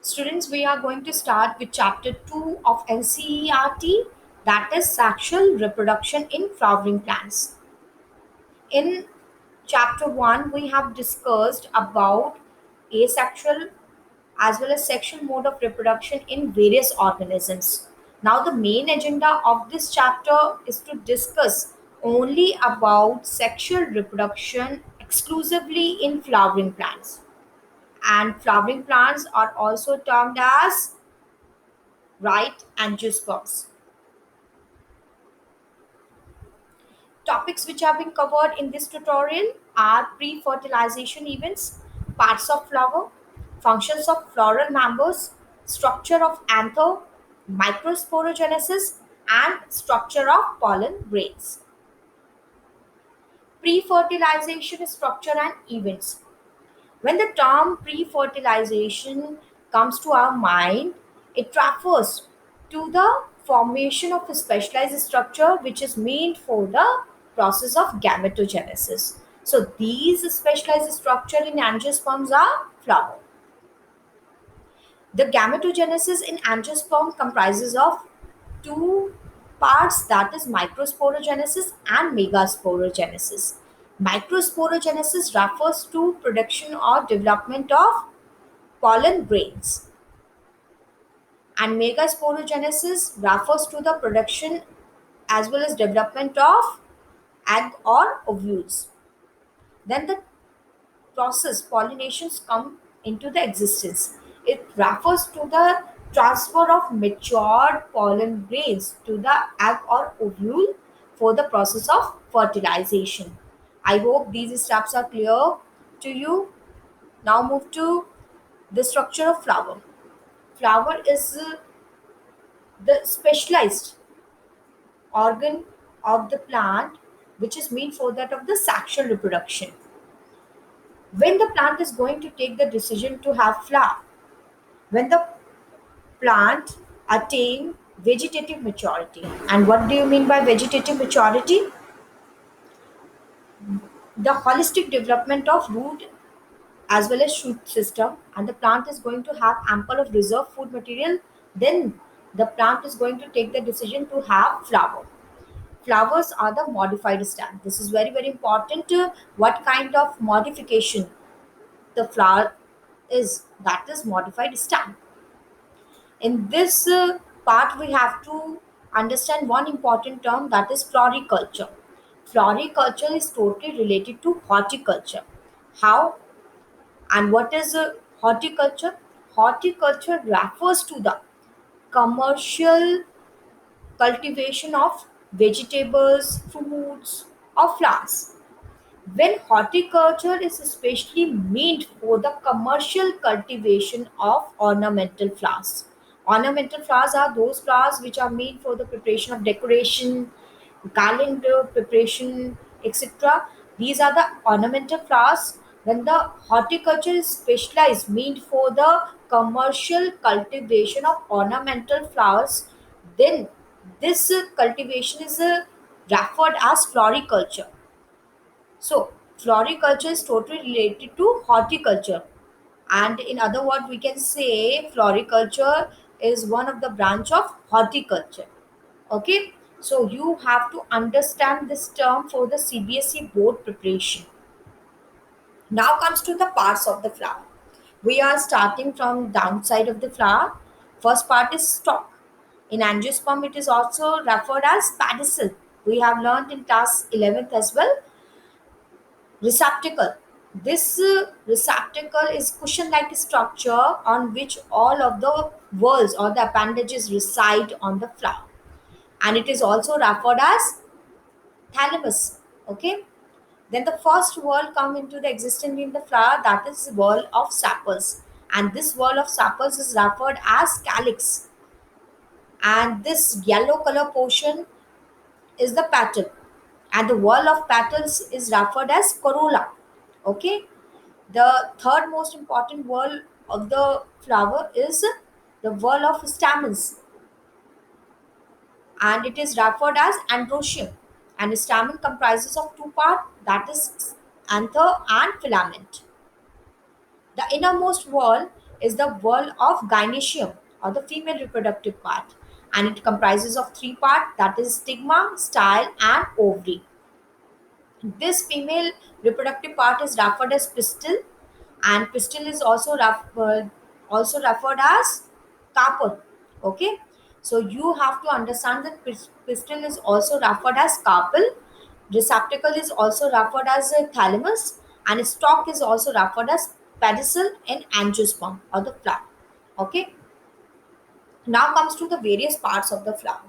Students, we are going to start with chapter 2 of NCERT, that is sexual reproduction in flowering plants. In chapter 1, we have discussed about asexual as well as sexual mode of reproduction in various organisms. Now, the main agenda of this chapter is to discuss only about sexual reproduction exclusively in flowering plants. And flowering plants are also termed as right angiosperms. Topics which have been covered in this tutorial are pre-fertilization events, parts of flower, functions of floral members, structure of anther, microsporogenesis, and structure of pollen grains. Pre-fertilization structure and events. When the term pre fertilization comes to our mind, it refers to the formation of a specialized structure which is meant for the process of gametogenesis. So, these specialized structure in angiosperms are flower. The gametogenesis in angiosperm comprises of two parts, that is microsporogenesis and megasporogenesis. Microsporogenesis refers to production or development of pollen grains, and megasporogenesis refers to the production as well as development of egg or ovules. Then the process pollinations come into the existence. It refers to the transfer of matured pollen grains to the egg or ovule for the process of fertilization. I hope these steps are clear to you. Now move to the structure of flower. Flower is the specialized organ of the plant which is meant for that of the sexual reproduction. When the plant is going to take the decision to have flower, when the plant attain vegetative maturity. And what do you mean by vegetative maturity? The holistic development of root as well as shoot system, and the plant is going to have ample of reserve food material, then the plant is going to take the decision to have flower. Flowers are the modified stem. This is very very important. What kind of modification the flower is, that is modified stem. In this part, we have to understand one important term, that is floriculture. Floriculture is totally related to horticulture. How and what is horticulture? Horticulture refers to the commercial cultivation of vegetables, fruits, or flowers. When horticulture is especially meant for the commercial cultivation of ornamental flowers. Ornamental flowers are those flowers which are made for the preparation of decoration, garland preparation, etc. These are the ornamental flowers. When the horticulture is specialized, meant for the commercial cultivation of ornamental flowers, then this cultivation is referred as floriculture. So, floriculture is totally related to horticulture. And in other words, we can say floriculture is one of the branch of horticulture. Okay. So, you have to understand this term for the CBSE board preparation. Now comes to the parts of the flower. We are starting from downside of the flower. First part is stalk. In angiosperm, it is also referred as pedicel. We have learned in class 11th as well. Receptacle. This receptacle is cushion-like structure on which all of the whorls or the appendages reside on the flower, and it is also referred as thalamus. Okay. Then the first whorl come into the existence in the flower, that is whorl of sepals, and this whorl of sepals is referred as calyx, and this yellow color portion is the petal, and the whorl of petals is referred as corolla. Okay. The third most important whorl of the flower is the whorl of stamens, and it is referred as androecium. And stamen comprises of two parts, that is anther and filament. The innermost whorl is the wall of gynoecium, or the female reproductive part, and it comprises of three parts, that is stigma, style, and ovary. This female reproductive part is referred as pistil, and pistil is also referred as carpel. Okay, so you have to understand that pistil is also referred as carpel, receptacle is also referred as a thalamus, and stalk is also referred as pedicel in angiosperm or the flower. Okay, now comes to the various parts of the flower.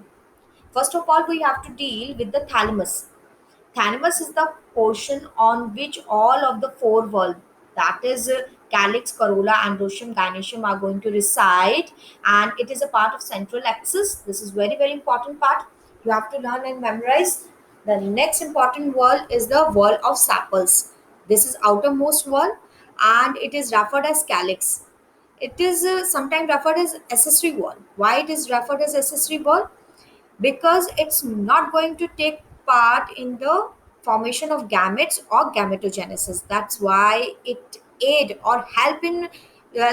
First of all, we have to deal with the thalamus. Thalamus is the portion on which all of the four valves, that is calyx, corolla, androecium, gynoecium, are going to reside, and it is a part of central axis. This is very very important part. You have to learn and memorize. The next important wall is the wall of sepals. This is outermost wall, and it is referred as calyx. It is sometimes referred as accessory wall. Why it is referred as accessory wall? Because it's not going to take part in the formation of gametes or gametogenesis. That's why it aid or help in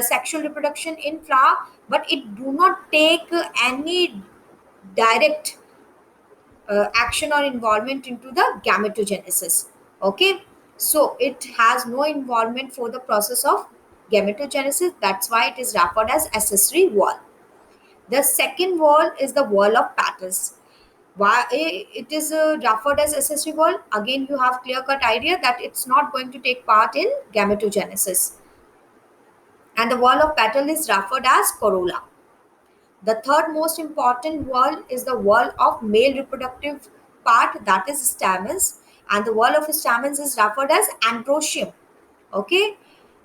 sexual reproduction in flower, but it do not take any direct action or involvement into the gametogenesis. Okay, so it has no involvement for the process of gametogenesis. That's why it is referred as accessory wall. The second wall is the wall of petals. Why it is referred as accessory wall? Again, you have clear cut idea that it's not going to take part in gametogenesis. And the wall of petal is referred as corolla. The third most important wall is the wall of male reproductive part, that is stamens, and the wall of stamens is referred as androecium. Okay,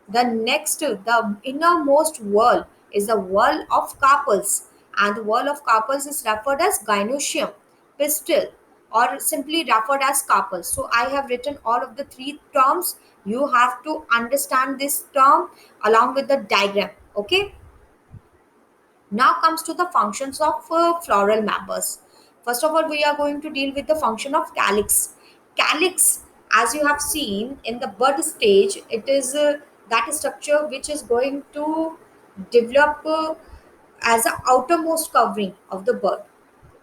the next, the innermost wall is the wall of carpels, and the wall of carpels is referred as gynoecium, pistil, or simply referred as carpels. So I have written all of the three terms. You have to understand this term along with the diagram. Okay, now comes to the functions of floral members. First of all, we are going to deal with the function of calyx. Calyx, as you have seen in the bud stage, it is that structure which is going to develop as the outermost covering of the bud.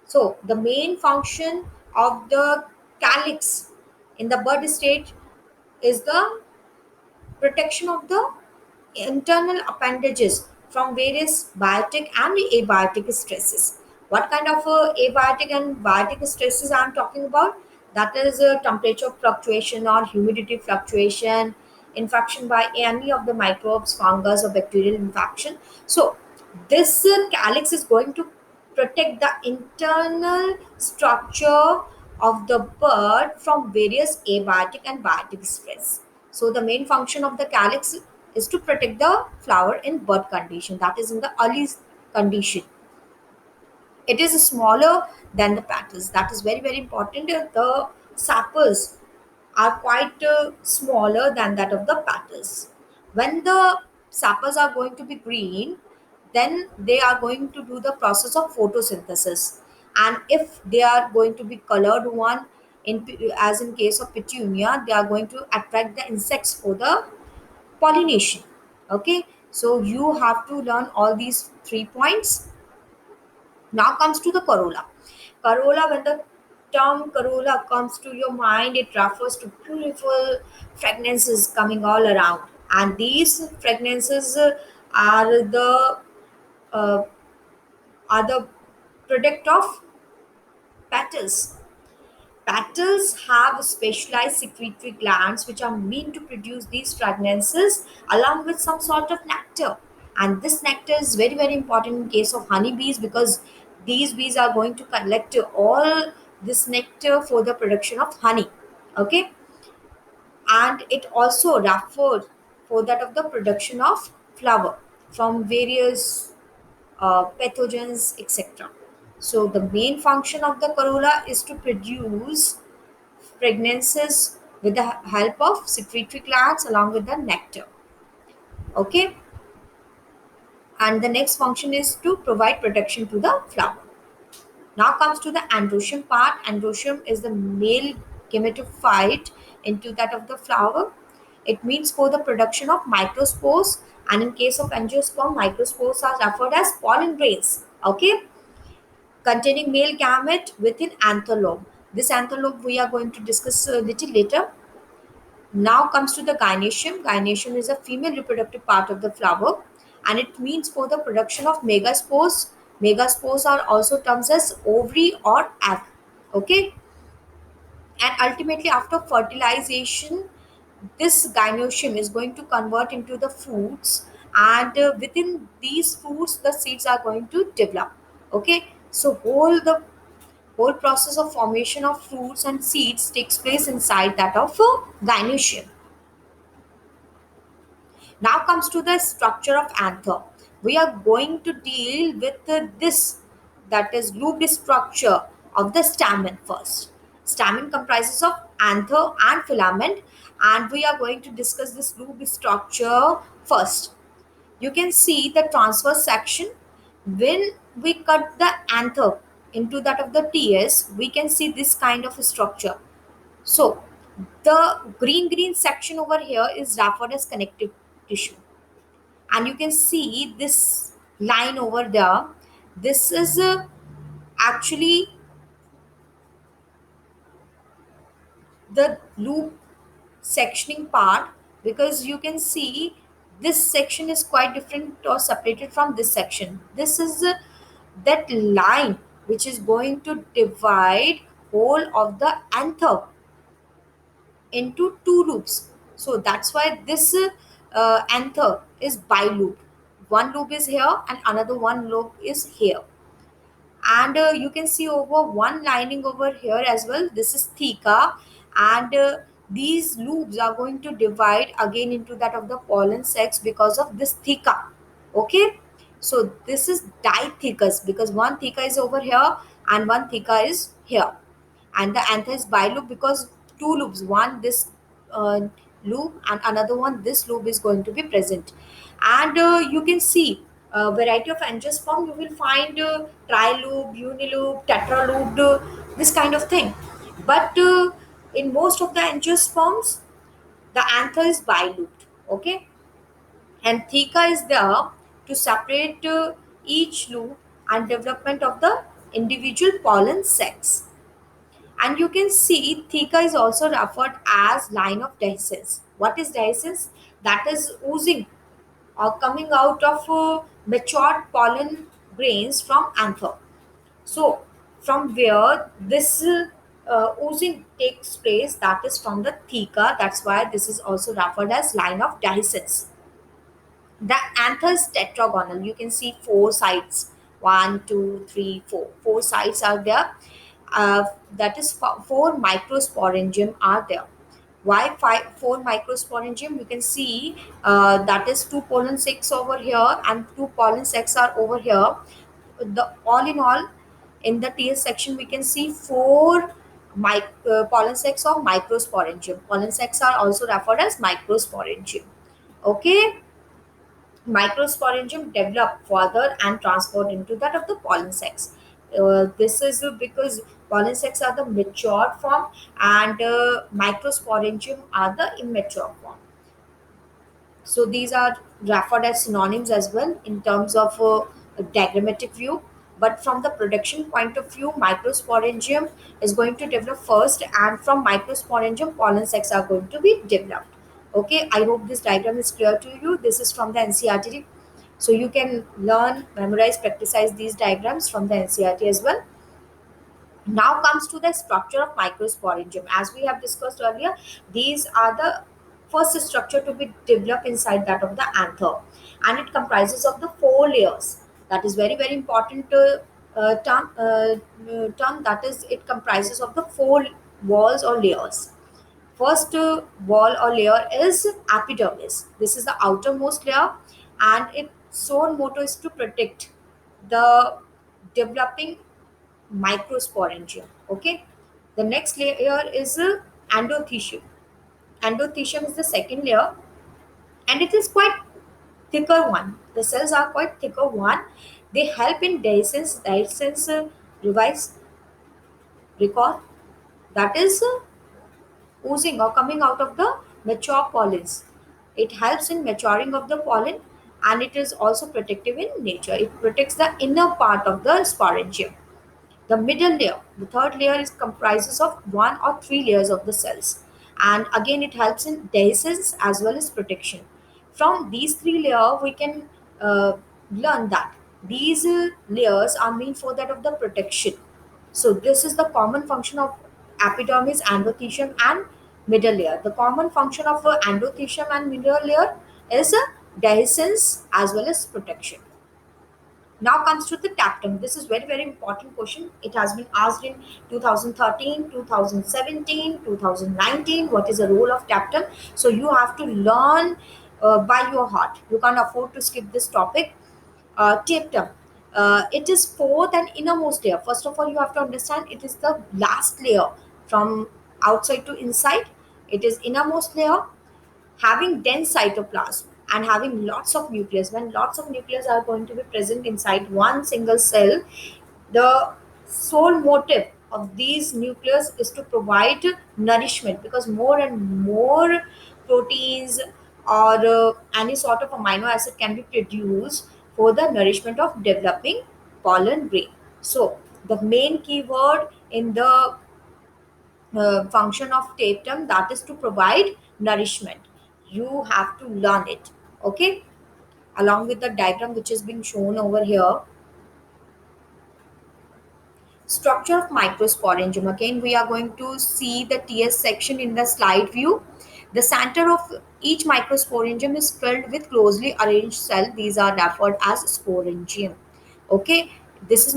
So the main function of the calyx in the bud stage is the protection of the internal appendages from various biotic and abiotic stresses. What kind of abiotic and biotic stresses I am talking about? That is temperature fluctuation or humidity fluctuation, infection by any of the microbes, fungus, or bacterial infection. So, this calyx is going to protect the internal structure of the bird from various abiotic and biotic stress. So the main function of the calyx is to protect the flower in bud condition, that is in the early condition. It is smaller than the petals. That is very very important. The sepals are quite smaller than that of the petals. When the sepals are going to be green, then they are going to do the process of photosynthesis. And if they are going to be colored one, as in case of petunia, they are going to attract the insects for the pollination. Okay, so you have to learn all these 3 points. Now comes to the corolla. Corolla, when the term corolla comes to your mind, it refers to beautiful fragrances coming all around. And these fragrances are the uh, are the product of petals. Petals have specialized secretory glands which are meant to produce these fragrances along with some sort of nectar. And this nectar is very, very important in case of honeybees, because these bees are going to collect all this nectar for the production of honey. Okay, and it also refers for that of the production of flower from various pathogens, etc. So the main function of the corolla is to produce fragrances with the help of secretory glands along with the nectar. Okay, and the next function is to provide protection to the flower. Now comes to the androecium part. Androecium is the male gametophyte into that of the flower. It means for the production of microspores And in case of angiosperm, microspores are referred as pollen grains, okay, containing male gamete within antholobe. This antholobe we are going to discuss a little later. Now comes to the gynoecium. Gynoecium is a female reproductive part of the flower, and it means for the production of megaspores. Megaspores are also termed as ovary or egg. Okay, and ultimately after fertilization, this gynoecium is going to convert into the fruits, and within these fruits, the seeds are going to develop. Okay, so whole process of formation of fruits and seeds takes place inside that of a gynoecium. Now comes to the structure of anther. We are going to deal with this, that is looped structure of the stamen first. Stamen comprises of anther and filament, and we are going to discuss this looped structure first. You can see the transverse section. When we cut the anther into that of the TS, we can see this kind of structure. So the green section over here is referred as connective tissue, and you can see this line over there. This is actually the loop sectioning part, because you can see this section is quite different or separated from this section. This is that line which is going to divide whole of the anther into two loops. So that's why this anther is biloop. One loop is here and another one loop is here. And you can see over one lining over here as well. This is theca, and these loops are going to divide again into that of the pollen sex because of this theca. Okay, so this is dithecus because one theca is over here and one theca is here, and the anther is biloop because two loops, one this uh, loop and another one this loop is going to be present. And you can see a variety of angiosperm. You will find triloop, uniloop, tetraloop, this kind of thing. But in most of the angiosperms, the anther is bilooped. Okay, and theca is there to separate each loop and development of the individual pollen sex. And you can see theca is also referred as line of dehiscence. What is dehiscence? That is oozing or coming out of matured pollen grains from anther. So, from where this oozing takes place, that is from the theca. That's why this is also referred as line of dehiscence. The anther is tetragonal. You can see four sides. One, two, three, four. Four sides are there. That is four microsporangium are there. Why four microsporangium? You can see that is two pollen sacs over here and two pollen sacs are over here. The all in all, in the TS section, we can see four pollen sacs of microsporangium. Pollen sacs are also referred as microsporangium. Okay, microsporangium develop further and transport into that of the pollen sacs. This is because pollen sacs are the mature form and microsporangium are the immature form. So these are referred as synonyms as well in terms of a diagrammatic view. But from the production point of view, microsporangium is going to develop first, and from microsporangium, pollen sacs are going to be developed. Okay, I hope this diagram is clear to you. This is from the NCERT, so you can learn, memorize, practice these diagrams from the NCERT as well. Now comes to the structure of microsporangium. As we have discussed earlier, these are the first structure to be developed inside that of the anther, and it comprises of the four layers. That is very important term. That is, it comprises of the four walls or layers. First wall or layer is epidermis. This is the outermost layer, and its sole motto is to protect the developing microsporangium. Okay, the next layer is endothecium. Endothecium is the second layer, and it is quite thicker one. The cells are quite thicker one. They help in dehiscence, revise, recall, that is oozing or coming out of the mature pollens. It helps in maturing of the pollen, and it is also protective in nature. It protects the inner part of the sporangium. The middle layer, the third layer, is comprises of one or three layers of the cells, and again it helps in dehiscence as well as protection. From these three layers, we can learn that these layers are meant for that of the protection. So this is the common function of epidermis, endothelium, and middle layer. The common function of endothelium and middle layer is dehiscence as well as protection. Now comes to the tapetum. This is very very important question. It has been asked in 2013, 2017, 2019. What is the role of tapetum? So you have to learn by your heart. You can't afford to skip this topic. Tapetum. It is fourth and innermost layer. First of all, you have to understand it is the last layer from outside to inside. It is innermost layer, having dense cytoplasm and having lots of nucleus. When lots of nucleus are going to be present inside one single cell, the sole motive of these nucleus is to provide nourishment, because more and more proteins or any sort of amino acid can be produced for the nourishment of developing pollen grain. So the main keyword in the function of tapetum, that is to provide nourishment. You have to learn it, okay, along with the diagram which is being shown over here. Structure of microsporangium. Again, we are going to see the TS section in the slide view. The center of each microsporangium is filled with closely arranged cells. These are referred as sporangium. Okay, this is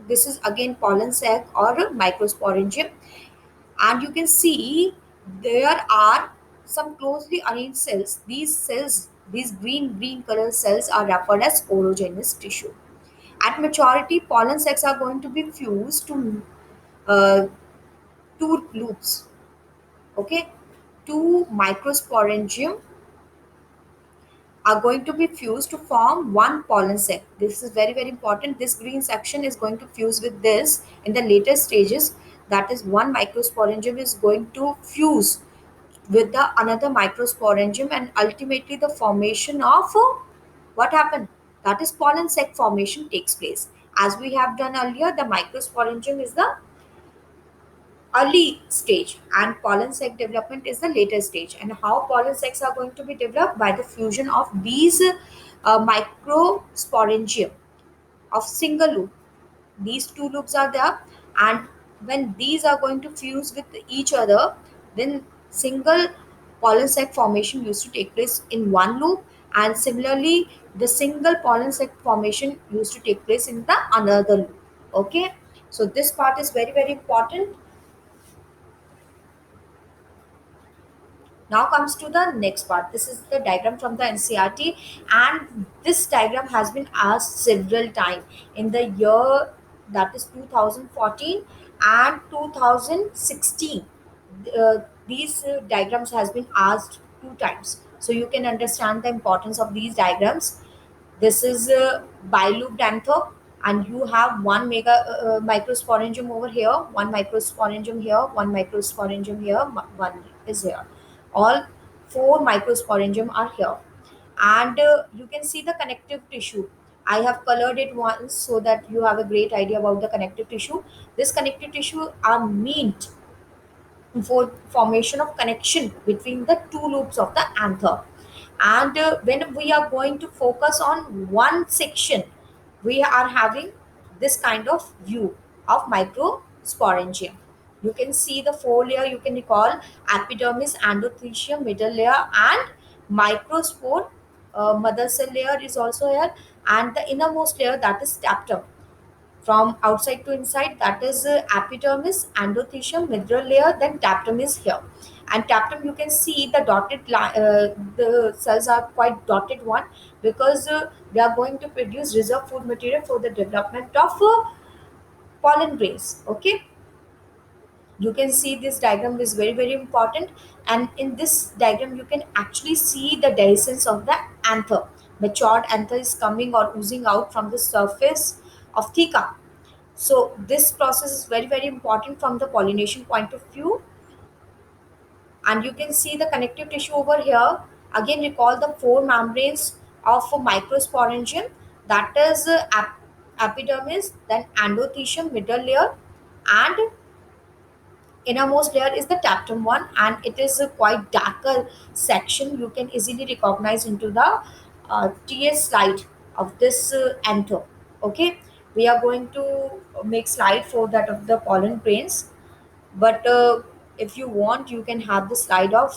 this is again pollen sac or microsporangium, and you can see there are some closely arranged cells. These cells, these green color cells, are referred as sporogenous tissue. At maturity, pollen sacs are going to be fused to uh, two loops. Okay, two microsporangium are going to be fused to form one pollen sac. This is very very important. This green section is going to fuse with this in the later stages. That is, one microsporangium is going to fuse with the another microsporangium, and ultimately the formation of what happened, that is pollen sac formation takes place. As we have done earlier, the microsporangium is the early stage and pollen sac development is the later stage. And how pollen sacs are going to be developed? By the fusion of these microsporangium of single loop. These two loops are there, and when these are going to fuse with each other, then single pollen sac formation used to take place in one loop, and similarly the single pollen sac formation used to take place in the another loop. Okay, so this part is very very important. Now comes to the next part. This is the diagram from the NCRT, and this diagram has been asked several times in the year, that is 2014 and 2016. These diagrams has been asked two times, so you can understand the importance of these diagrams. This is bilooped anther, and you have one mega microsporangium over here, one microsporangium here, one microsporangium here, one is here. All four microsporangium are here, and you can see the connective tissue. I have colored it once so that you have a great idea about the connective tissue. This connective tissue are meant for formation of connection between the two loops of the anther. And when we are going to focus on one section, we are having this kind of view of microsporangium. You can see the four layer, you can recall: epidermis, endothelium, middle layer, and microspore. Mother cell layer is also here, and the innermost layer, that is tapetum. From outside to inside, that is epidermis, endothelium, middle layer, then tapetum is here. And tapetum, you can see the dotted line, the cells are quite dotted one, because they are going to produce reserve food material for the development of pollen grains. Okay, you can see this diagram is very very important, and in this diagram you can actually see the dehiscence of the anther. Matured anther is coming or oozing out from the surface of theca. So this process is very very important from the pollination point of view. And you can see the connective tissue over here. Again, recall the four membranes of a microsporangium, that is epidermis, then endothelium, middle layer, and innermost layer is the tapetum one, and it is a quite darker section. You can easily recognize into the TS slide of this anther. Okay, we are going to make slide for that of the pollen grains, but if you want, you can have the slide of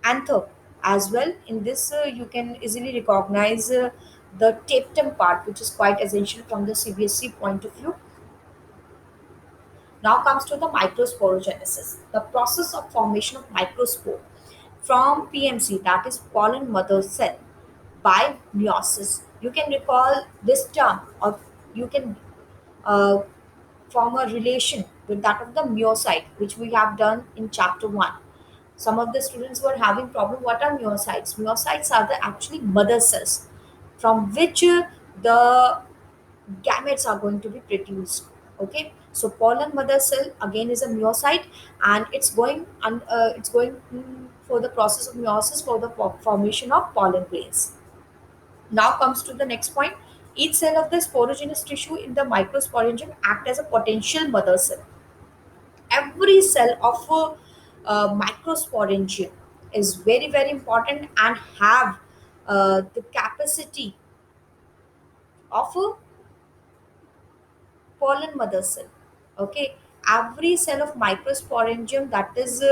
anther as well. In this, you can easily recognize the tapetum part, which is quite essential from the CBSE point of view. Now comes to the microsporogenesis, the process of formation of microspore from PMC, that is pollen mother cell, by meiosis. You can recall this term, or you can uh, form a relation with that of the myocyte, which we have done in chapter 1. Some of the students were having problem. What are myocytes? Myocytes are the actually mother cells from which the gametes are going to be produced. Okay, so pollen mother cell again is a myocyte, and it's going for the process of meiosis for the formation of pollen grains. Now comes to the next point. Each cell of the sporogenous tissue in the microsporangium act as a potential mother cell. Every cell of a microsporangium is very very important and have the capacity of a pollen mother cell. Okay, every cell of microsporangium, that is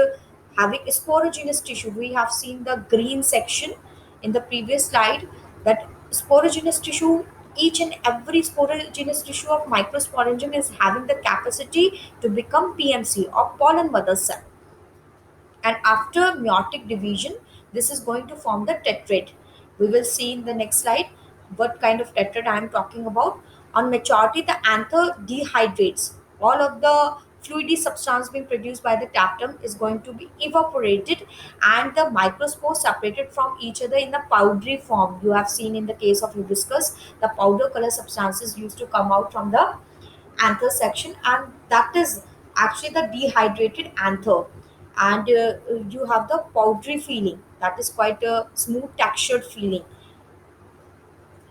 having sporogenous tissue. We have seen the green section in the previous slide, that sporogenous tissue, each and every sporogenous tissue of microsporangium is having the capacity to become PMC or pollen mother cell. And after meiotic division, this is going to form the tetrad. We will see in the next slide what kind of tetrad I am talking about. On maturity, the anther dehydrates. All of the fluidy substance being produced by the tapetum is going to be evaporated, and the microspores separated from each other in the powdery form. You have seen in the case of hibiscus, the powder color substances used to come out from the anther section, and that is actually the dehydrated anther. And you have the powdery feeling, that is quite a smooth textured feeling.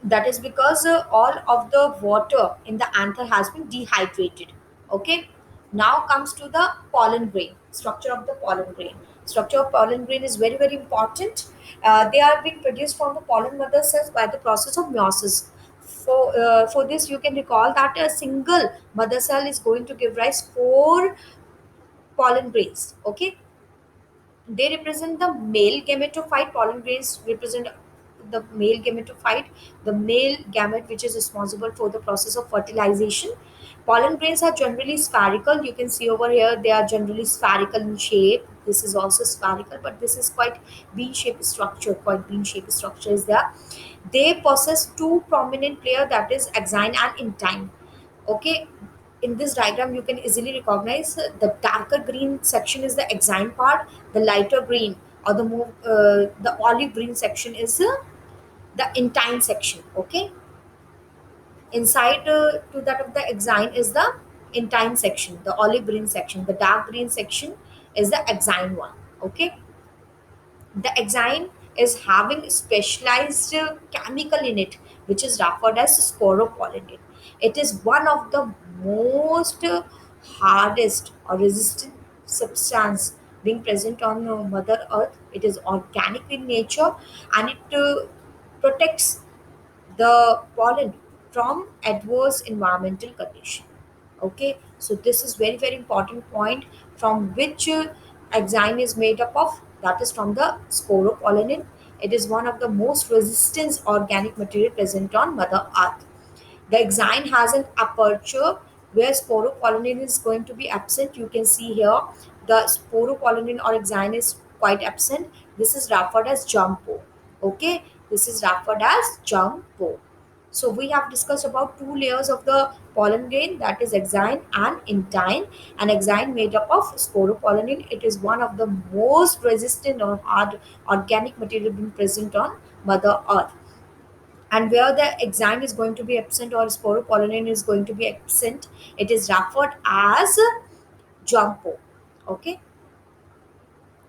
That is because all of the water in the anther has been dehydrated. Okay, now comes to the pollen grain. Structure of the pollen grain. Structure of pollen grain is very very important. They are being produced from the pollen mother cells by the process of meiosis. For this, you can recall that a single mother cell is going to give rise four pollen grains. Okay, they represent the male gametophyte. Pollen grains represent the male gametophyte, the male gamete which is responsible for the process of fertilization. Pollen grains are generally spherical. You can see over here they are generally spherical in shape. This is also spherical, but this is quite bean-shaped structure. Quite bean-shaped structure is there. They possess two prominent layer, that is exine and intine. Okay, in this diagram you can easily recognize the darker green section is the exine part, the lighter green or the olive green section is the intine section. Okay, inside to that of the exine is the intine section, the olive green section. The dark green section is the exine one. Okay, the exine is having specialized chemical in it, which is referred as sporopollenin. It is one of the most hardest or resistant substance being present on Mother Earth. It is organic in nature, and it protects the pollen from adverse environmental condition. Okay, so this is very very important point, from which exine is made up of, that is from the sporopollenin. It is one of the most resistant organic material present on Mother Earth. The exine has an aperture where sporopollenin is going to be absent. You can see here the sporopollenin or exine is quite absent. This is referred as jumpo. Okay, this is referred as jumpo. So we have discussed about two layers of the pollen grain, that is exine and intine. An exine made up of sporopollenin. It is one of the most resistant or hard organic material being present on Mother Earth. And where the exine is going to be absent or sporopollenin is going to be absent, it is referred as jumpo. Okay,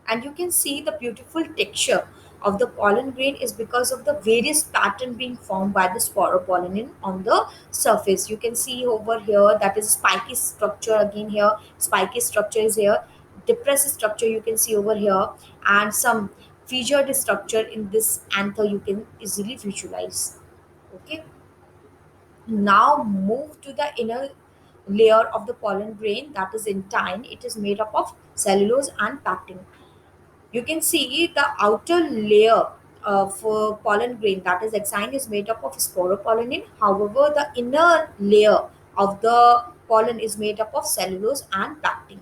And you can see the beautiful texture of the pollen grain is because of the various pattern being formed by the sporopollen on the surface. You can see over here that is spiky structure, again here spiky structure is here, depressed structure you can see over here, and some featured structure in this anther you can easily visualize. Okay, now move to the inner layer of the pollen grain, that is intine. It is made up of cellulose and pectin. You can see the outer layer of pollen grain, that is exine, is made up of sporopollenin. However, the inner layer of the pollen is made up of cellulose and pectin.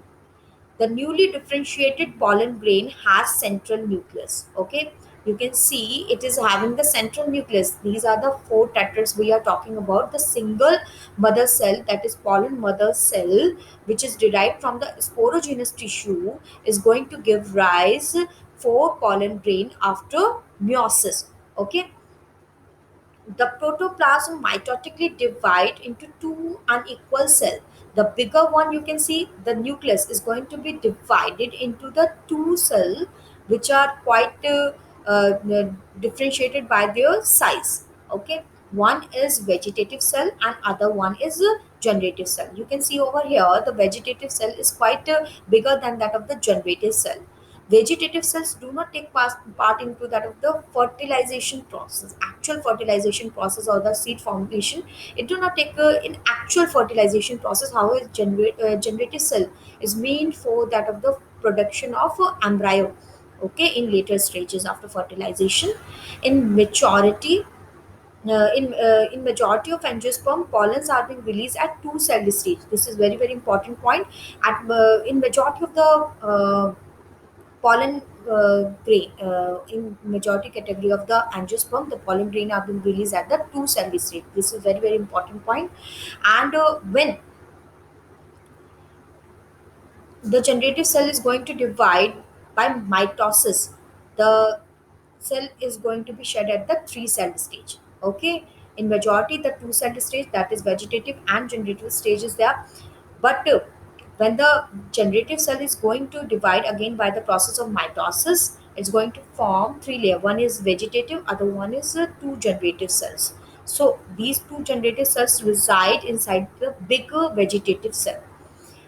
The newly differentiated pollen grain has central nucleus. Okay, you can see it is having the central nucleus. These are the four tetrads we are talking about. The single mother cell, that is pollen mother cell, which is derived from the sporogenous tissue, is going to give rise for pollen grain after meiosis. Okay, the protoplasm mitotically divide into two unequal cells. The bigger one, you can see the nucleus is going to be divided into the two cells, which are quite differentiated by their size. Okay, one is vegetative cell and other one is a generative cell. You can see over here the vegetative cell is quite bigger than that of the generative cell. Vegetative cells do not take part into that of the fertilization process, actual fertilization process or the seed formation. It do not take in actual fertilization process. However, generative cell is meant for that of the production of embryo. Okay, in later stages after fertilization. In maturity, in majority of angiosperm, pollens are being released at two cell stage. This is very very important point. At in majority of the pollen grain, in majority category of the angiosperm, the pollen grain are being released at the two cell stage. This is very very important point. And when the generative cell is going to divide by mitosis, the cell is going to be shed at the three cell stage. Okay, in majority the two cell stage, that is vegetative and generative stage is there. But when the generative cell is going to divide again by the process of mitosis, it's going to form three layer. One is vegetative, other one is two generative cells. So these two generative cells reside inside the bigger vegetative cell.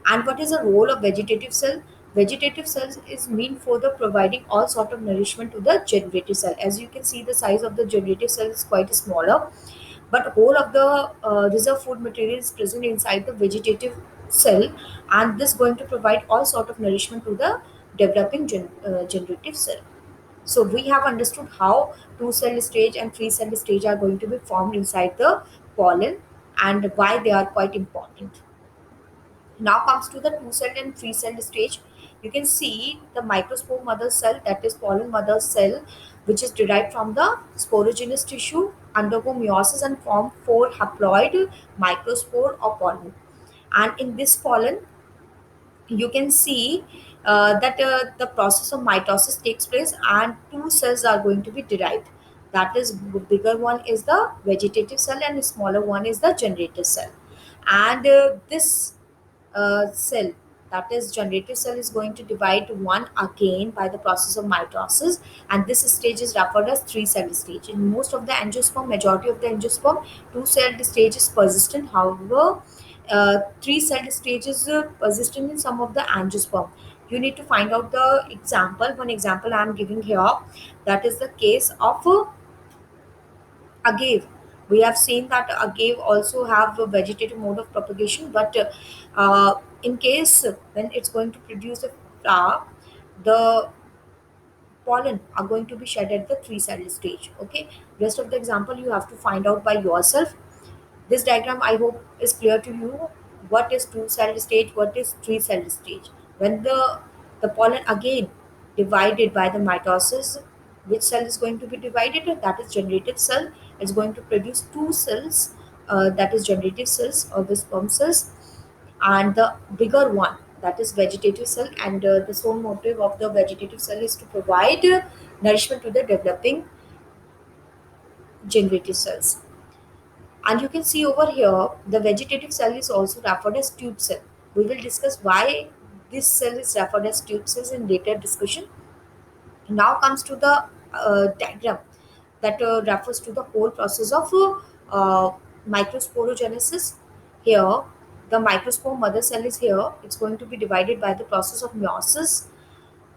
And what is the role of vegetative cell? Vegetative cells is meant for the providing all sort of nourishment to the generative cell. As you can see, the size of the generative cell is quite smaller, but whole of the reserve food material is present inside the vegetative cell, and this going to provide all sort of nourishment to the developing generative cell. So we have understood how two cell stage and three cell stage are going to be formed inside the pollen and why they are quite important. Now comes to the two cell and three cell stage. You can see the microspore mother cell, that is pollen mother cell, which is derived from the sporogenous tissue, undergo meiosis and form four haploid microspore or pollen. And in this pollen, you can see that the process of mitosis takes place and two cells are going to be derived. That is, bigger one is the vegetative cell and the smaller one is the generative cell. And this cell, that is generative cell, is going to divide one again by the process of mitosis, and this stage is referred as three cell stage. In most of the angiosperm, majority of the angiosperm, two cell stage is persistent. However, three cell stage is persistent in some of the angiosperm. You need to find out the example. One example I am giving here, that is the case of agave. We have seen that agave also have a vegetative mode of propagation, but in case when it's going to produce a flower, the pollen are going to be shed at the three cell stage. Okay, rest of the example you have to find out by yourself. This diagram I hope is clear to you. What is two cell stage? What is three cell stage? When the pollen again divided by the mitosis, which cell is going to be divided? That is generative cell. It's going to produce two cells, that is generative cells or the sperm cells, and the bigger one, that is vegetative cell. And the sole motive of the vegetative cell is to provide nourishment to the developing generative cells. And you can see over here, the vegetative cell is also referred as tube cell. We will discuss why this cell is referred as tube cells in later discussion. Now comes to the diagram that refers to the whole process of microsporogenesis. Here, the microspore mother cell is here. It's going to be divided by the process of meiosis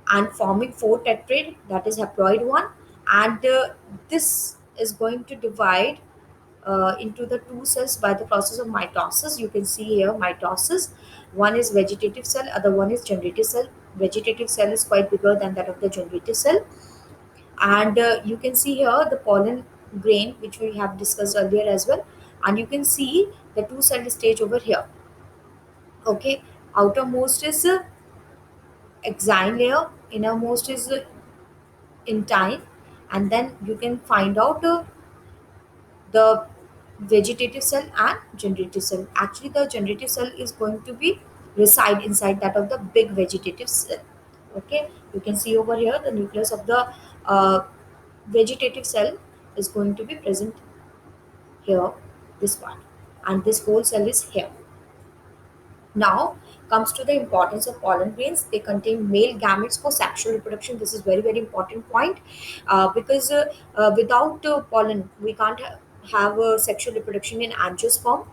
and forming four tetrad, that is haploid one, and this is going to divide into the two cells by the process of mitosis. You can see here mitosis. One is vegetative cell, other one is generative cell. Vegetative cell is quite bigger than that of the generative cell, and you can see here the pollen grain which we have discussed earlier as well, and you can see the two cell stage over here. Okay, outermost is exine layer, innermost is intine, and then you can find out the vegetative cell and generative cell. Actually, the generative cell is going to be reside inside that of the big vegetative cell. Okay, you can see over here the nucleus of the uh, vegetative cell is going to be present here, this one, and this whole cell is here. Now comes to the importance of pollen grains. They contain male gametes for sexual reproduction. This is very important point, because without pollen we can't have sexual reproduction in angiosperm.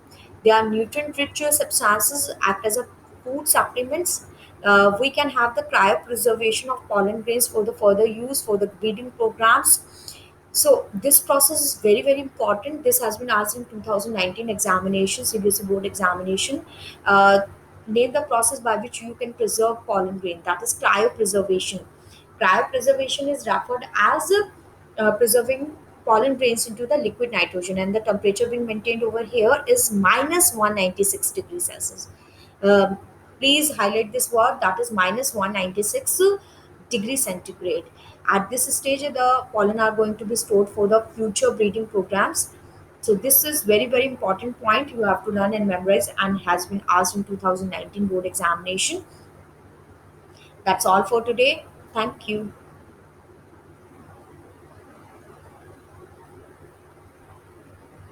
They are nutrient-rich substances, act as a food supplements. We can have the cryopreservation of pollen grains for the further use for the breeding programs. So this process is very important. This has been asked in 2019 examination, CBSE board examination. Uh, Name the process by which you can preserve pollen grain. That is cryopreservation. Cryopreservation is referred as preserving pollen grains into the liquid nitrogen, and the temperature being maintained over here is minus 196 degrees Celsius. Um, Please highlight this word, that is minus 196 degree centigrade. At this stage, the pollen are going to be stored for the future breeding programs. So this is very important point you have to learn and memorize, and has been asked in 2019 board examination. That's all for today. Thank you.